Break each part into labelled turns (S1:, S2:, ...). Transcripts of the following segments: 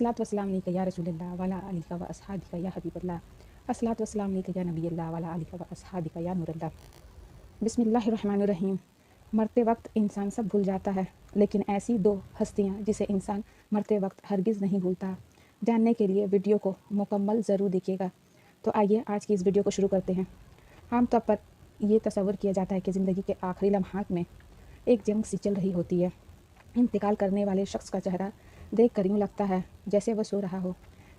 S1: अस्सलातु वस्सलाम अलैका या रसूलल्लाह वाला आलिका व अस्हाबिका या हबीबल्लाह। अस्सलातु वस्सलाम अलैका या नबी अल्लाह वाला आलिका व अस्हाबिका या नूरल्लाह। बिस्मिल्लाहिर्रहमानिर्रहीम। मरते वक्त इंसान सब भूल जाता है, लेकिन ऐसी दो हस्तियाँ जिसे इंसान मरते वक्त हरगिज़ नहीं भूलता। जानने के लिए वीडियो को मुकम्मल ज़रूर देखिएगा। तो आइए आज की इस वीडियो को शुरू करते हैं। आमतौर पर ये तस्वर किया जाता है कि ज़िंदगी के आखिरी लम्हात में एक जंग सी चल रही होती है। इंतकाल करने वाले शख्स का चेहरा देख कर यूँ लगता है जैसे वह सो रहा हो।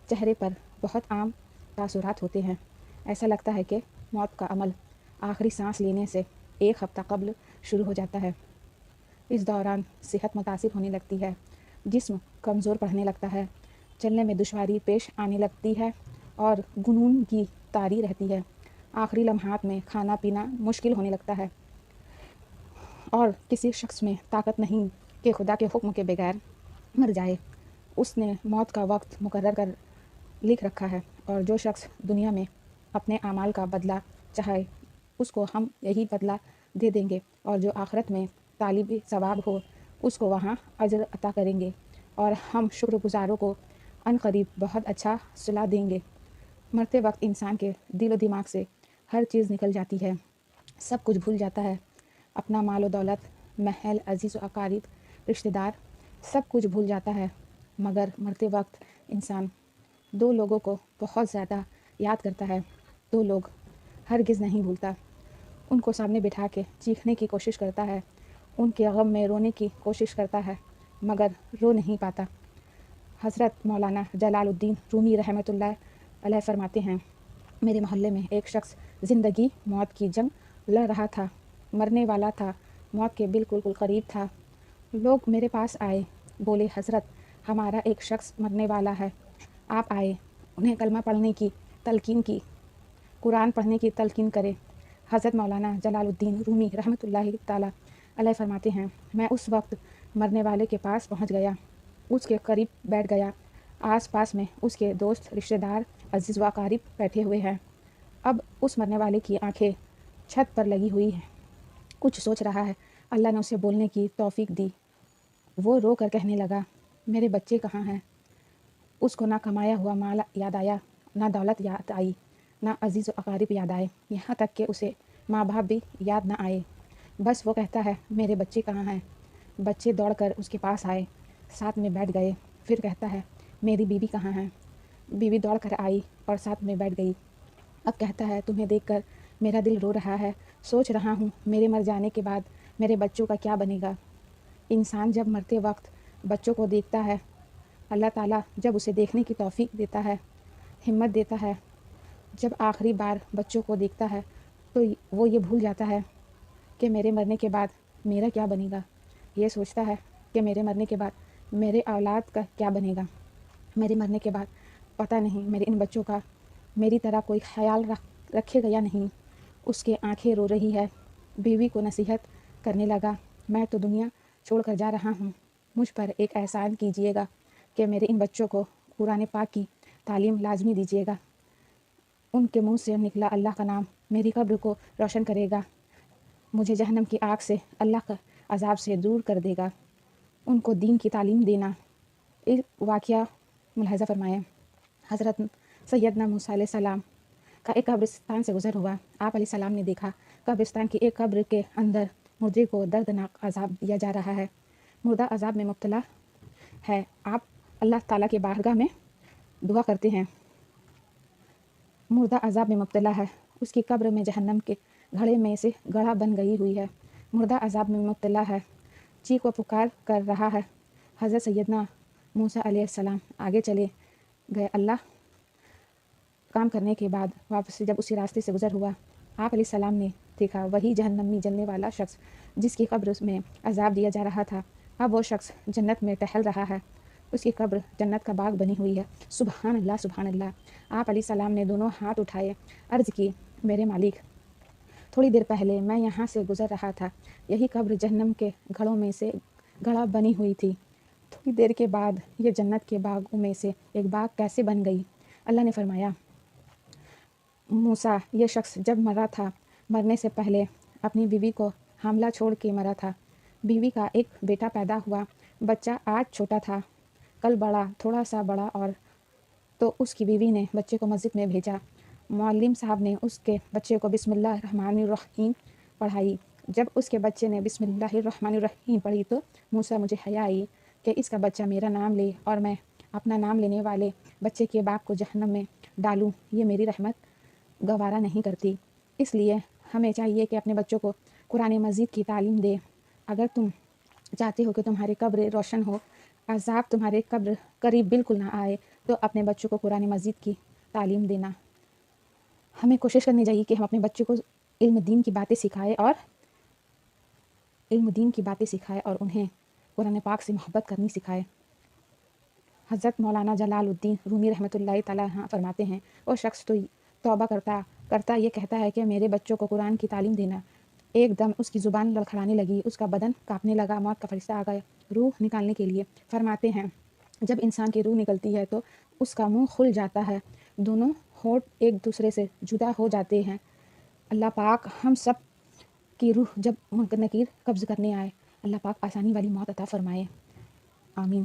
S1: चेहरे पर बहुत आम तासुरात होते हैं। ऐसा लगता है कि मौत का अमल आखिरी सांस लेने से एक हफ़्ता कबल शुरू हो जाता है। इस दौरान सेहत मुतासिर होने लगती है, जिस्म कमज़ोर पड़ने लगता है, चलने में दुश्वारी पेश आने लगती है और जुनून की तारी रहती है। आखिरी लम्हात में खाना पीना मुश्किल होने लगता है और किसी शख्स में ताकत नहीं कि खुदा के हुक्म के बगैर मर जाए। उसने मौत का वक्त मुकर्रर कर लिख रखा है और जो शख्स दुनिया में अपने आमाल का बदला चाहे उसको हम यही बदला दे देंगे, और जो आखिरत में तालिब सवाब हो उसको वहाँ अजर अता करेंगे और हम शुक्रगुज़ारों को अनकरीब बहुत अच्छा सिला देंगे। मरते वक्त इंसान के दिल व दिमाग से हर चीज़ निकल जाती है, सब कुछ भूल जाता है। अपना माल व दौलत, महल, अजीज़ व अकारीब, रिश्तेदार, सब कुछ भूल जाता है। मगर मरते वक्त इंसान दो लोगों को बहुत ज़्यादा याद करता है। दो लोग हरगिज़ नहीं भूलता। उनको सामने बिठा के चीखने की कोशिश करता है, उनके गम में रोने की कोशिश करता है, मगर रो नहीं पाता। हज़रत मौलाना जलालुद्दीन रूमी रहमतुल्लाह अलैह फरमाते हैं, मेरे मोहल्ले में एक शख्स ज़िंदगी मौत की जंग लड़ रहा था, मरने वाला था, मौत के बिल्कुल करीब था। लोग मेरे पास आए, बोले हज़रत हमारा एक शख्स मरने वाला है, आप आए, उन्हें कलमा पढ़ने की तलकीन की, कुरान पढ़ने की तलकीन करें। हज़रत मौलाना जलालुद्दीन रूमी रहमतुल्लाहि ताला अलैह फरमाते हैं, मैं उस वक्त मरने वाले के पास पहुंच गया, उसके करीब बैठ गया। आस पास में उसके दोस्त, रिश्तेदार, अजीज़ व अकारीब बैठे हुए हैं। अब उस मरने वाले की आंखें छत पर लगी हुई हैं, कुछ सोच रहा है। अल्लाह ने उसे बोलने की तौफीक दी। वो रो कर कहने लगा, मेरे बच्चे कहाँ हैं? उसको ना कमाया हुआ माल याद आया, ना दौलत याद आई, ना अजीज़ व अकारीब याद आए, यहाँ तक कि उसे माँ बाप भी याद ना आए। बस वो कहता है, मेरे बच्चे कहाँ हैं? बच्चे दौड़ कर उसके पास आए, साथ में बैठ गए। फिर कहता है, मेरी बीवी कहाँ है? बीवी दौड़ कर आई और साथ में बैठ गई। अब कहता है, तुम्हें देखकर मेरा दिल रो रहा है, सोच रहा हूँ मेरे मर जाने के बाद मेरे बच्चों का क्या बनेगा। इंसान जब मरते वक्त बच्चों को देखता है, अल्लाह ताला जब उसे देखने की तौफीक देता है, हिम्मत देता है, जब आखिरी बार बच्चों को देखता है तो वो ये भूल जाता है कि मेरे मरने के बाद मेरा क्या बनेगा। ये सोचता है कि मेरे मरने के बाद मेरे औलाद का क्या बनेगा। मेरे मरने के बाद पता नहीं मेरे इन बच्चों का मेरी तरह कोई ख्याल रखेगा या नहीं। उसके आंखें रो रही है। बीवी को नसीहत करने लगा, मैं तो दुनिया छोड़ कर जा रहा हूँ, मुझ पर एक एहसान कीजिएगा कि मेरे इन बच्चों को कुरान पाक की तालीम लाजमी दीजिएगा। उनके मुंह से निकला अल्लाह का नाम मेरी कब्र को रोशन करेगा, मुझे जहन्नम की आग से, अल्लाह का अजाब से दूर कर देगा। उनको दीन की तालीम देना। एक वाक़या मुलाहिज़ा फरमाएँ। हज़रत सैयदना मूसा अलैहिस्सलाम का एक कब्रिस्तान से गुज़र हुआ। आप अलैहिस्सलाम ने देखा कब्रिस्तान की एक कब्र के अंदर मुर्दे को दर्दनाक अजाब दिया जा रहा है। मुर्दा अजाब में मुब्तला है। आप अल्लाह ताला के बारगाह में दुआ करते हैं। मुर्दा अजाब में मुब्तला है, उसकी कब्र में जहन्नम के घड़े में से गड़ा बन गई हुई है। मुर्दा अजाब में मुब्तला है, चीख व पुकार कर रहा है। हज़रत सैयदना मूसा अलैहिस्सलाम आगे चले गए। अल्लाह काम करने के बाद वापस जब उसी रास्ते से गुज़र हुआ, आप अलैहिस्सलाम ने देखा वही जहन्नम में जलने वाला शख्स जिसकी कब्र में अजाब दिया जा रहा था, अब वो शख्स जन्नत में टहल रहा है। उसकी कब्र जन्नत का बाग बनी हुई है। सुबहान अल्लाह, सुबहान अल्लाह। आप अलैहिस्सलाम ने दोनों हाथ उठाए, अर्ज़ की, मेरे मालिक, थोड़ी देर पहले मैं यहाँ से गुज़र रहा था, यही कब्र जहन्नम के घड़ों में से घड़ा बनी हुई थी। थोड़ी देर के बाद ये जन्नत के बागों में से एक बाग कैसे बन गई? अल्लाह ने फरमाया, मूसा, ये शख्स जब मरा था, मरने से पहले अपनी बीवी को हामला छोड़ के मरा था। बीवी का एक बेटा पैदा हुआ, बच्चा आज छोटा था, کل بڑا تھوڑا سا بڑا اور تو اس کی بیوی نے بچے کو مسجد میں بھیجا۔ معلم صاحب نے اس کے بچے کو بسم اللہ الرحمن الرحیم پڑھائی۔ جب اس کے بچے نے بسم اللہ الرحمن الرحیم پڑھی تو منہ سے مجھے حیا آئی کہ اس کا بچہ میرا نام لے اور میں اپنا نام لینے والے بچے کے باپ کو جہنم میں ڈالوں، یہ میری رحمت گوارا نہیں کرتی۔ اس لیے ہمیں چاہیے کہ اپنے بچوں کو قرآن مجید کی تعلیم دے۔ اگر تم چاہتے ہو کہ تمہاری قبر روشن ہو، عذاب تمہارے قبر قریب بالکل نہ آئے، تو اپنے بچوں کو قرآن مجید کی تعلیم دینا۔ ہمیں کوشش کرنی چاہیے کہ ہم اپنے بچوں کو علم دین کی باتیں سکھائے اور انہیں قرآن پاک سے محبت کرنی سکھائے۔ حضرت مولانا جلال الدین رومی رحمۃ اللہ تعالیٰ فرماتے ہیں، وہ شخص تو توبہ کرتا یہ کہتا ہے کہ میرے بچوں کو قرآن کی تعلیم دینا، ایک دم اس کی زبان لڑکھڑانے لگی، اس کا بدن کانپنے لگا، موت کا فرشتہ آ گیا روح نکالنے کے لیے۔ فرماتے ہیں جب انسان کی روح نکلتی ہے تو اس کا منہ کھل جاتا ہے، دونوں ہونٹ ایک دوسرے سے جدا ہو جاتے ہیں۔ اللہ پاک ہم سب کی روح جب منکر نکیر قبض کرنے آئے، اللہ پاک آسانی والی موت عطا فرمائے، آمین۔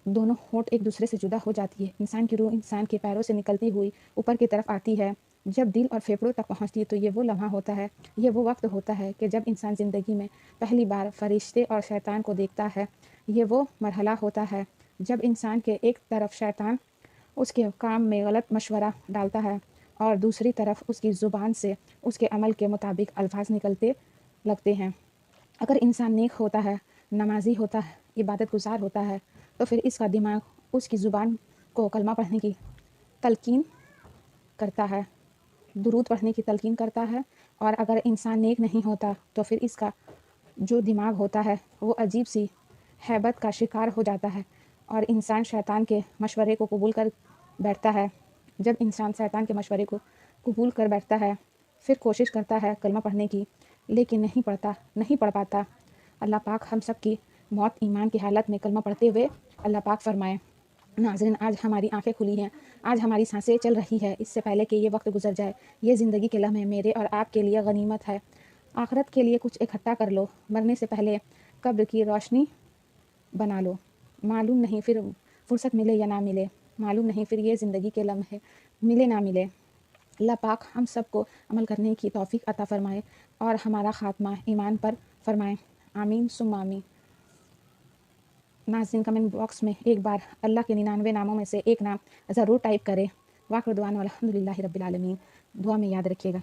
S1: دونوں ہونٹ ایک دوسرے سے جدا ہو جاتی ہے، انسان کی روح انسان کے پیروں سے نکلتی ہوئی اوپر کی طرف آتی ہے، جب دل اور پھیپھڑوں تک پہنچتی ہے تو یہ وہ لمحہ ہوتا ہے، یہ وہ وقت ہوتا ہے کہ جب انسان زندگی میں پہلی بار فرشتے اور شیطان کو دیکھتا ہے۔ یہ وہ مرحلہ ہوتا ہے جب انسان کے ایک طرف شیطان اس کے کام میں غلط مشورہ ڈالتا ہے اور دوسری طرف اس کی زبان سے اس کے عمل کے مطابق الفاظ نکلتے لگتے ہیں۔ اگر انسان نیک ہوتا ہے، نمازی ہوتا ہے، عبادت گزار ہوتا ہے، تو پھر اس کا دماغ اس کی زبان کو کلمہ پڑھنے کی تلقین کرتا ہے، درود پڑھنے کی تلقین کرتا ہے، اور اگر انسان نیک نہیں ہوتا تو پھر اس کا جو دماغ ہوتا ہے وہ عجیب سی ہیبت کا شکار ہو جاتا ہے اور انسان شیطان کے مشورے کو قبول کر بیٹھتا ہے۔ جب انسان شیطان کے مشورے کو قبول کر بیٹھتا ہے پھر کوشش کرتا ہے کلمہ پڑھنے کی، لیکن نہیں پڑھ پاتا۔ اللہ پاک ہم سب کی موت ایمان کی حالت میں کلمہ پڑھتے ہوئے اللہ پاک فرمائے۔ ناظرین، آج ہماری آنکھیں کھلی ہیں، آج ہماری سانسیں چل رہی ہے، اس سے پہلے کہ یہ وقت گزر جائے، یہ زندگی کے لمحے میرے اور آپ کے لیے غنیمت ہے۔ آخرت کے لیے کچھ اکٹھا کر لو، مرنے سے پہلے قبر کی روشنی بنا لو۔ معلوم نہیں پھر فرصت ملے یا نہ ملے، معلوم نہیں پھر یہ زندگی کے لمحے ملے نہ ملے۔ اللہ پاک ہم سب کو عمل کرنے کی توفیق عطا فرمائے اور ہمارا خاتمہ ایمان پر فرمائے، آمین ثم آمین۔ ناظرین، کمنٹ باکس میں ایک بار اللہ کے 99 ناموں میں سے ایک نام ضرور ٹائپ کریں۔ واخر دعوانا الحمدللہ رب العالمین، دعا میں یاد رکھیے گا۔